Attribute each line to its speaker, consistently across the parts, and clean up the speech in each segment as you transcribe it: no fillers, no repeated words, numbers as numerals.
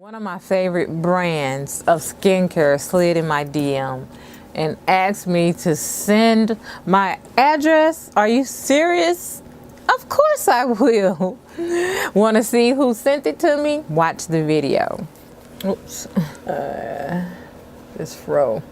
Speaker 1: One of my favorite brands of skincare slid in my DM and asked me to send my address. Are you serious? Of course I will. Want to see who sent it to me? Watch the video. Oops. This fro.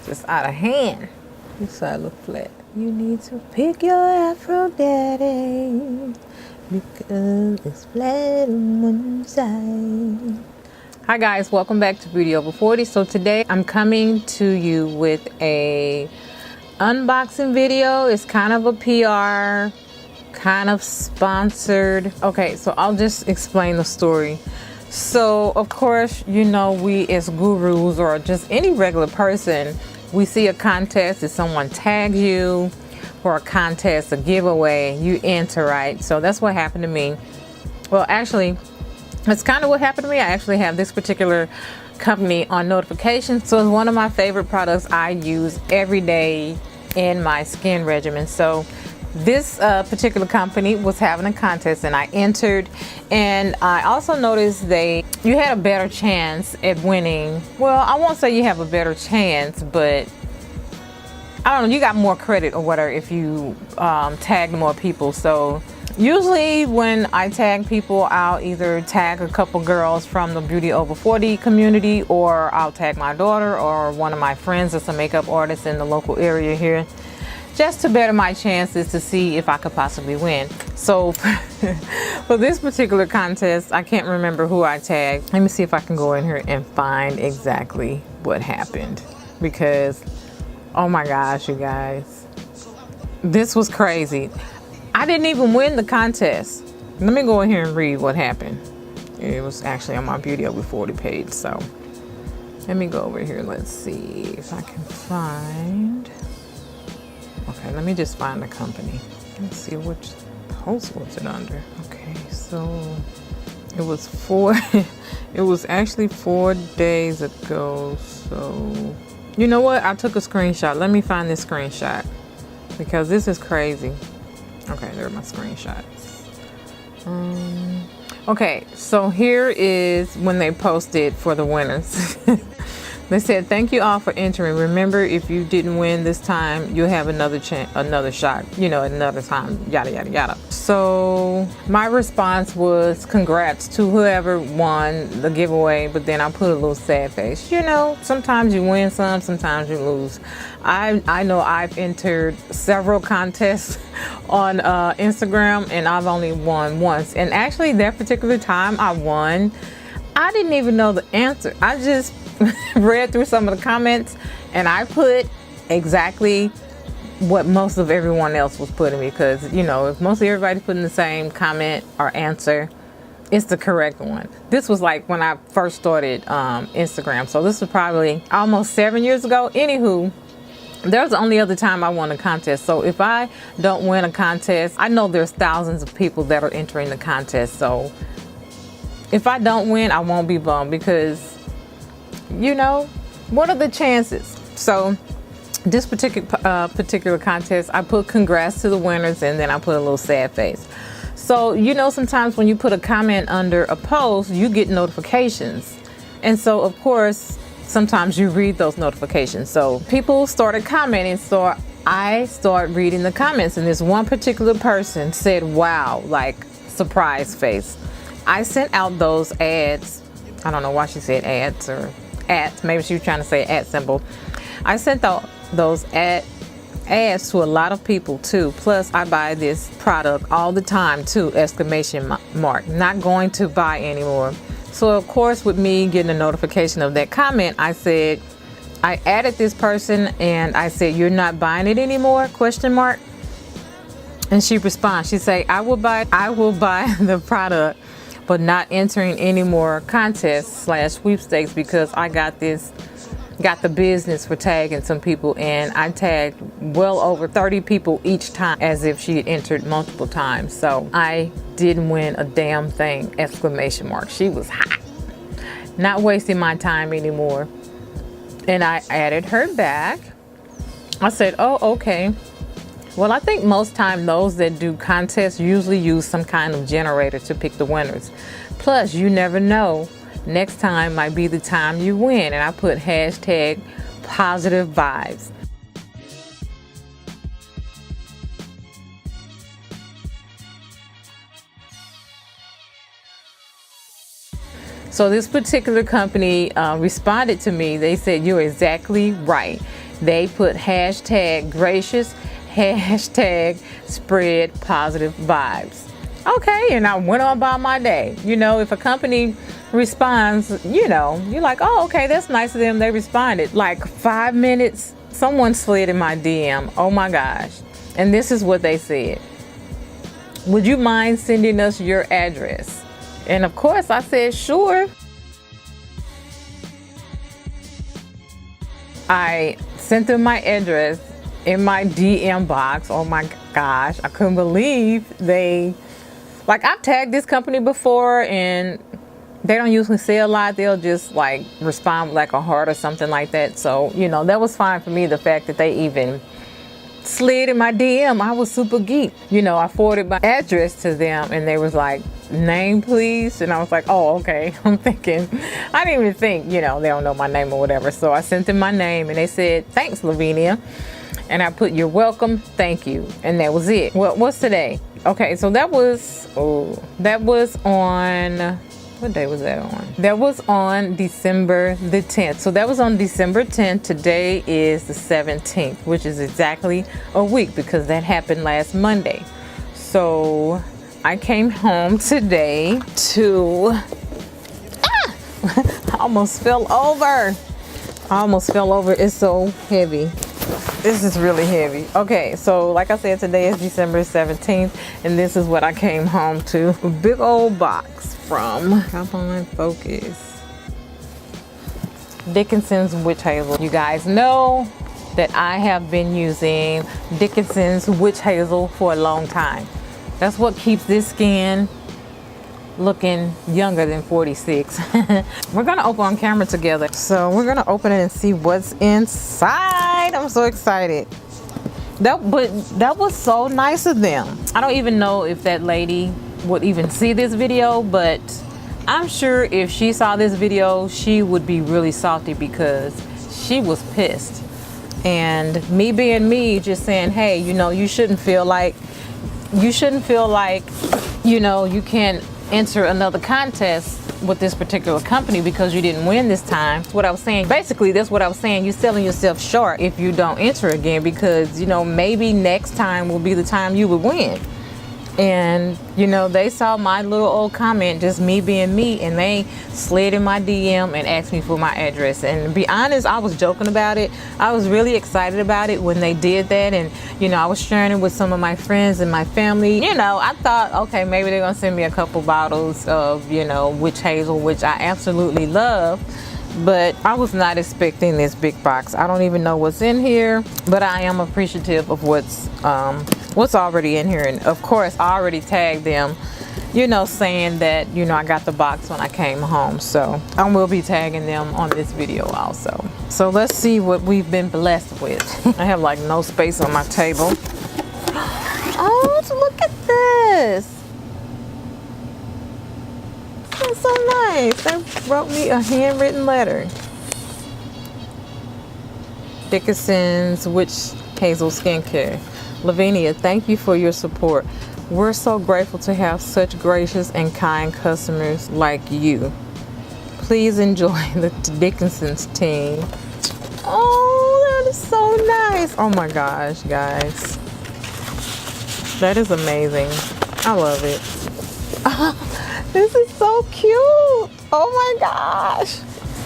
Speaker 1: Just out of hand. This side look flat. You need to pick your afro, daddy, because it's flat on one side. Hi guys, welcome back to Beauty Over 40. So today I'm coming to you with a unboxing video. It's kind of a PR, kind of sponsored. Okay, so I'll just explain the story. So of course, you know, we as gurus or just any regular person, we see a contest, if someone tags you for a contest, a giveaway, you enter, right? So that's what happened to me. Well, actually, that's kind of what happened to me. I actually have this particular company on notifications. So it's one of my favorite products I use every day in my skin regimen. So this particular company was having a contest and I entered, and I also noticed you had a better chance at winning. Well, I won't say you have a better chance, but I don't know, you got more credit or whatever if you tagged more people. So usually when I tag people, I'll either tag a couple girls from the Beauty Over 40 community, or I'll tag my daughter or one of my friends that's a makeup artist in the local area here, just to better my chances to see if I could possibly win. So for this particular contest, I can't remember who I tagged. Let me see if I can go in here and find exactly what happened, because oh my gosh, you guys, this was crazy. I didn't even win the contest. Let me go in here and read what happened. It was actually on my Beauty Over 40 page. So let me go over here. Let's see if I can find. Okay, let me just find the company. Let's see which post was it under. Okay, so it was it was actually 4 days ago. So you know what? I took a screenshot. Let me find this screenshot because this is crazy. Okay, there are my screenshots. Okay, so here is when they posted for the winners. They said, "Thank you all for entering. Remember, if you didn't win this time, you'll have another shot, you know, another time, yada, yada, yada." So my response was, congrats to whoever won the giveaway, but then I put a little sad face. You know, sometimes you win some, sometimes you lose. I know I've entered several contests on Instagram, and I've only won once. And actually, that particular time I won, I didn't even know the answer. I just read through some of the comments and I put exactly what most of everyone else was putting, because you know, if mostly everybody's putting the same comment or answer, it's the correct one. This was like when I first started Instagram, so this was probably almost 7 years ago. Anywho, there's the only other time I won a contest. So if I don't win a contest, I know there's thousands of people that are entering the contest. So if I don't win, I won't be bummed, because you know, what are the chances? So this particular contest, I put congrats to the winners, and then I put a little sad face. So you know, sometimes when you put a comment under a post, you get notifications, and so of course sometimes you read those notifications. So people started commenting, so I started reading the comments, and this one particular person said, "Wow," like surprise face. I sent out those ads. I don't know why she said ads or ads. Maybe she was trying to say ad symbol. I sent out those ads to a lot of people too. Plus, I buy this product all the time too, exclamation mark. Not going to buy anymore. So of course, with me getting a notification of that comment, I said, I added this person and I said, "You're not buying it anymore? Question mark. And she responds, she say, I will buy the product, but not entering any more contests / sweepstakes, because I got the business for tagging some people, and I tagged well over 30 people each time, as if she had entered multiple times. So I didn't win a damn thing, exclamation mark. She was hot. Not wasting my time anymore. And I added her back. I said, "Oh, okay." Well, I think most time those that do contests usually use some kind of generator to pick the winners. Plus, you never know. Next time might be the time you win. And I put hashtag positive vibes. So this particular company responded to me. They said, you're exactly right. They put hashtag gracious, hashtag spread positive vibes. Okay, and I went on by my day. You know, if a company responds, you know, you're like, oh, okay, that's nice of them. They responded. Like 5 minutes, someone slid in my DM. Oh my gosh. And this is what they said. Would you mind sending us your address? And of course I said, sure. I sent them my address in my DM box. Oh my gosh, I couldn't believe like I've tagged this company before and they don't usually say a lot. They'll just like respond with like a heart or something like that. So, you know, that was fine for me. The fact that they even slid in my DM, I was super geeked. You know, I forwarded my address to them and they was like, name please. And I was like, oh, okay. I'm thinking, I didn't even think, you know, they don't know my name or whatever. So I sent them my name and they said, thanks, Lavinia. And I put, you're welcome, thank you. And that was it. Well, what's today? Okay, so that was on, what day was that on? That was on December the 10th. So that was on December 10th. Today is the 17th, which is exactly a week because that happened last Monday. So I came home today to, I almost fell over. It's so heavy. This is really heavy. Okay, so like I said, today is December 17th, and this is what I came home to. A big old box from, come on, focus. Dickinson's Witch Hazel. You guys know that I have been using Dickinson's Witch Hazel for a long time. That's what keeps this skin looking younger than 46. We're gonna open on camera together. So we're gonna open it and see what's inside. I'm so excited. That was so nice of them. I don't even know if that lady would even see this video, but I'm sure if she saw this video, she would be really salty because she was pissed. And me being me, just saying, hey, you know, you shouldn't feel like, you know, you can't enter another contest with this particular company because you didn't win this time. That's what I was saying. Basically, that's what I was saying. You're selling yourself short if you don't enter again because, you know, maybe next time will be the time you would win. And, you know, they saw my little old comment, just me being me, and they slid in my DM and asked me for my address. And to be honest, I was joking about it. I was really excited about it when they did that. And, you know, I was sharing it with some of my friends and my family. You know, I thought, okay, maybe they're gonna send me a couple bottles of, you know, witch hazel, which I absolutely love. But I was not expecting this big box. I don't even know what's in here, but I am appreciative of what's already in here. And of course, I already tagged them, you know, saying that, you know, I got the box when I came home. So I will be tagging them on this video also. So let's see what we've been blessed with. I have like no space on my table. Oh, look at this. That's so nice. They wrote me a handwritten letter. Dickinson's Witch Hazel Skincare. Lavinia, thank you for your support. We're so grateful to have such gracious and kind customers like you. Please enjoy the Dickinson's team. Oh, that is so nice. Oh my gosh, guys. That is amazing. I love it. This is so cute. Oh my gosh.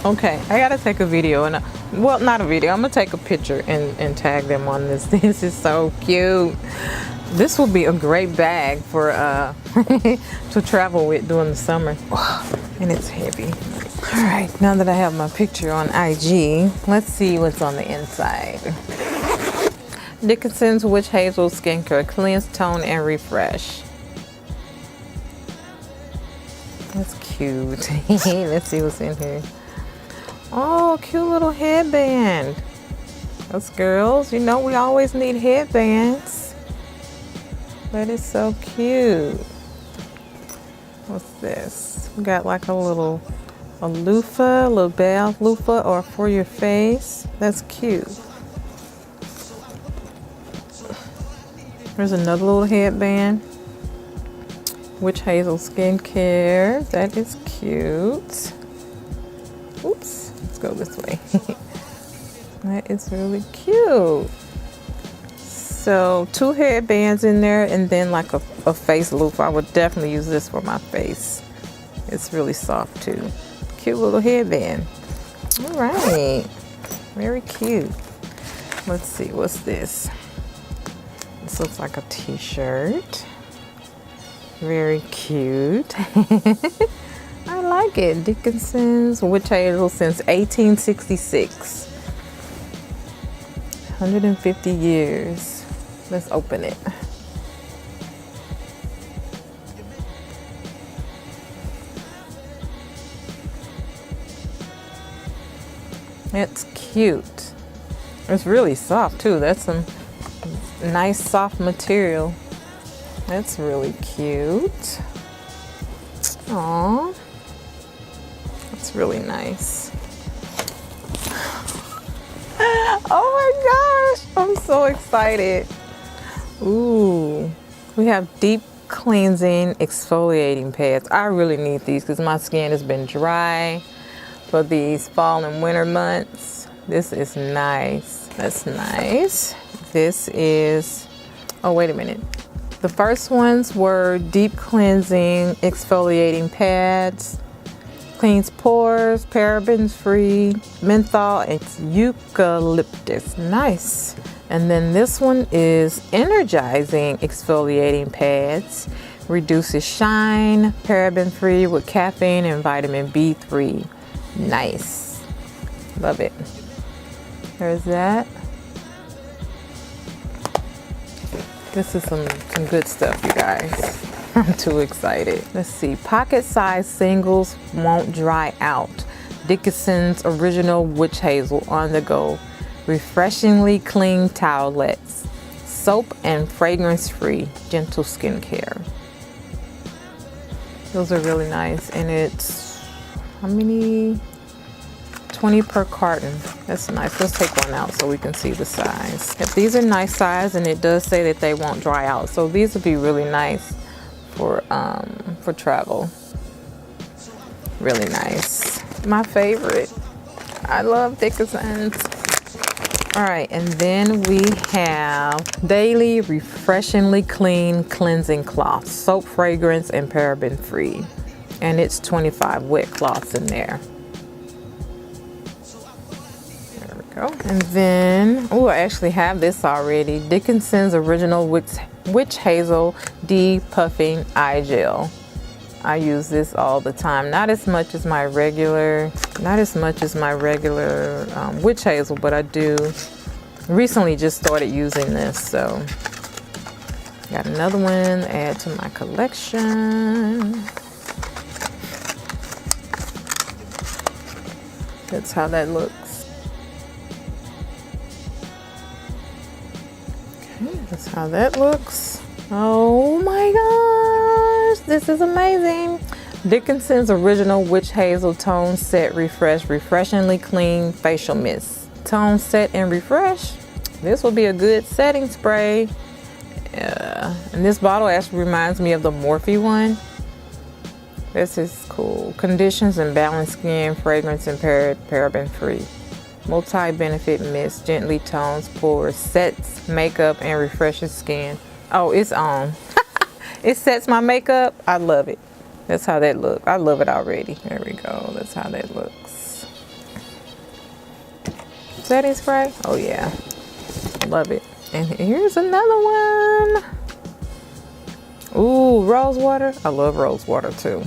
Speaker 1: Okay, I gotta take a video and well, not a video. I'm gonna take a picture and tag them on this. This is so cute. This will be a great bag for to travel with during the summer. And it's heavy. All right, now that I have my picture on IG, let's see what's on the inside. Dickinson's Witch Hazel Skincare, cleanse, tone, and refresh. That's cute. Let's see what's in here. Oh, cute little headband. Us girls, you know we always need headbands. That is so cute. What's this? We got like a little loofah, a little bath loofah or for your face. That's cute. There's another little headband. Witch Hazel Skincare. That is cute. Oops, let's go this way. That is really cute. So 2 headbands in there and then like a face loofah. I would definitely use this for my face. It's really soft too. Cute little headband. All right, very cute. Let's see, what's this? This looks like a t-shirt. Very cute. I like it. Dickinson's Witch Hazel since 1866. 150 years. Let's open it. It's cute. It's really soft too. That's some nice soft material. That's really cute. Aww. That's really nice. Oh my gosh, I'm so excited. Ooh, we have deep cleansing exfoliating pads. I really need these because my skin has been dry for these fall and winter months. This is nice. That's nice. This is, oh wait a minute. The first ones were deep cleansing exfoliating pads. Cleans pores, parabens free, menthol, and eucalyptus. Nice. And then this one is energizing exfoliating pads. Reduces shine, paraben free with caffeine and vitamin B3. Nice. Love it. There's that. This is some good stuff, you guys. I'm too excited. Let's see. Pocket size singles won't dry out. Dickinson's Original Witch Hazel on the go. Refreshingly clean towelettes. Soap and fragrance free. Gentle skincare. Those are really nice. And it's, how many? 20 per carton. That's nice. Let's take one out so we can see the size. If these are nice size, and it does say that they won't dry out. So these would be really nice for travel. Really nice. My favorite. I love Dickinson's. All right, and then we have Daily Refreshingly Clean Cleansing Cloth, soap, fragrance, and paraben free. And it's 25 wet cloths in there. There we go. And then, oh, I actually have this already. Dickinson's Original Witch Hazel De-Puffing Eye Gel. I use this all the time. Not as much as my regular Witch Hazel, but I do recently just started using this. So got another one to add to my collection. That's how that looks. Okay, that's how that looks. Oh my gosh, this is amazing. Dickinson's Original Witch Hazel Tone Set Refresh Refreshingly Clean Facial Mist. Tone set and refresh. This will be a good setting spray. And this bottle actually reminds me of the Morphe one. This is cool. Conditions and balance skin, fragrance and paraben free. Multi-benefit mist, gently tones pores, sets makeup and refreshes skin. Oh, it's on. It sets my makeup. I love it. That's how that looks. I love it already. There we go. That's how that looks. Setting spray. Oh yeah. Love it. And here's another one. Ooh, rose water. I love rose water too.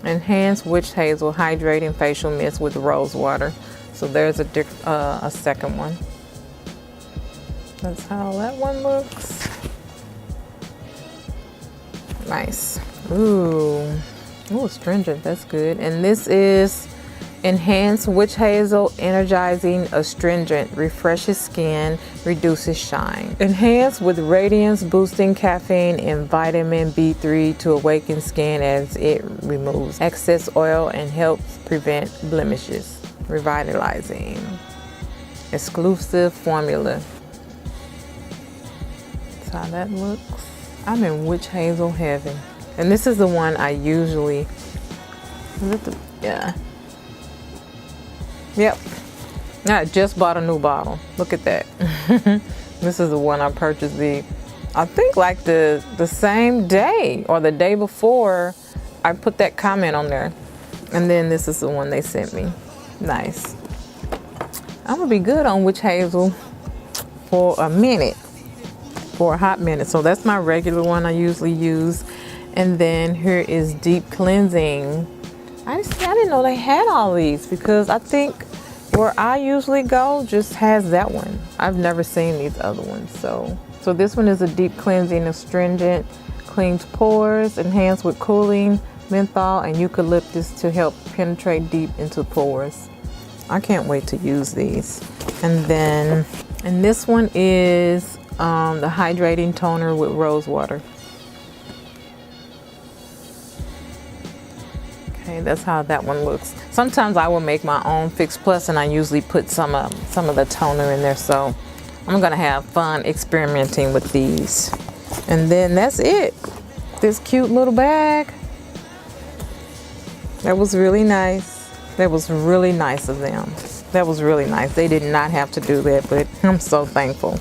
Speaker 1: Enhanced Witch Hazel Hydrating Facial Mist with rose water. So there's a second one. That's how that one looks. Nice. Ooh, astringent. That's good. And this is Enhanced witch hazel, energizing, astringent, refreshes skin, reduces shine. Enhanced with radiance boosting caffeine and vitamin B3 to awaken skin as it removes excess oil and helps prevent blemishes. Revitalizing. Exclusive formula. That's how that looks. I'm in witch hazel heaven. And this is the one I usually, yeah. Yep, I just bought a new bottle. Look at that. This is the one I purchased I think like the same day or the day before I put that comment on there. And then this is the one they sent me. Nice. I'm gonna be good on witch hazel for a minute, for a hot minute. So that's my regular one I usually use. And then here is deep cleansing. I didn't know they had all these, because I think where I usually go just has that one. I've never seen these other ones. So this one is a deep cleansing astringent, cleans pores, enhanced with cooling menthol and eucalyptus to help penetrate deep into pores. I can't wait to use these. And this one is the hydrating toner with rose water. Okay, that's how that one looks. Sometimes I will make my own Fix Plus, and I usually put some of the toner in there. So I'm gonna have fun experimenting with these. And then that's it. This cute little bag. That was really nice. That was really nice of them. That was really nice. They did not have to do that, but I'm so thankful.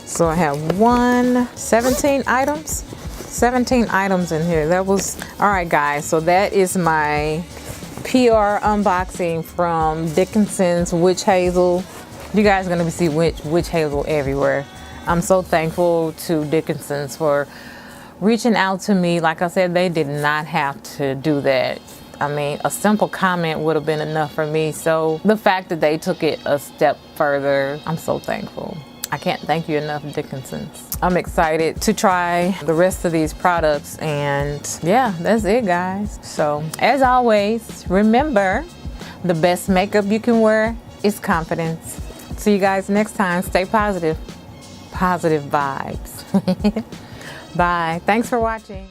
Speaker 1: So I have 17 items. 17 items in here. That was all right, guys. So that is my PR unboxing from Dickinson's Witch Hazel. You guys are gonna see witch hazel everywhere. I'm so thankful to Dickinson's for reaching out to me. Like I said, they did not have to do that. I mean, a simple comment would have been enough for me. So the fact that they took it a step further, I'm so thankful. I can't thank you enough, Dickinson's. I'm excited to try the rest of these products, and yeah, that's it, guys. So as always, remember, the best makeup you can wear is confidence. See you guys next time. Stay positive. Positive vibes. Bye. Thanks for watching.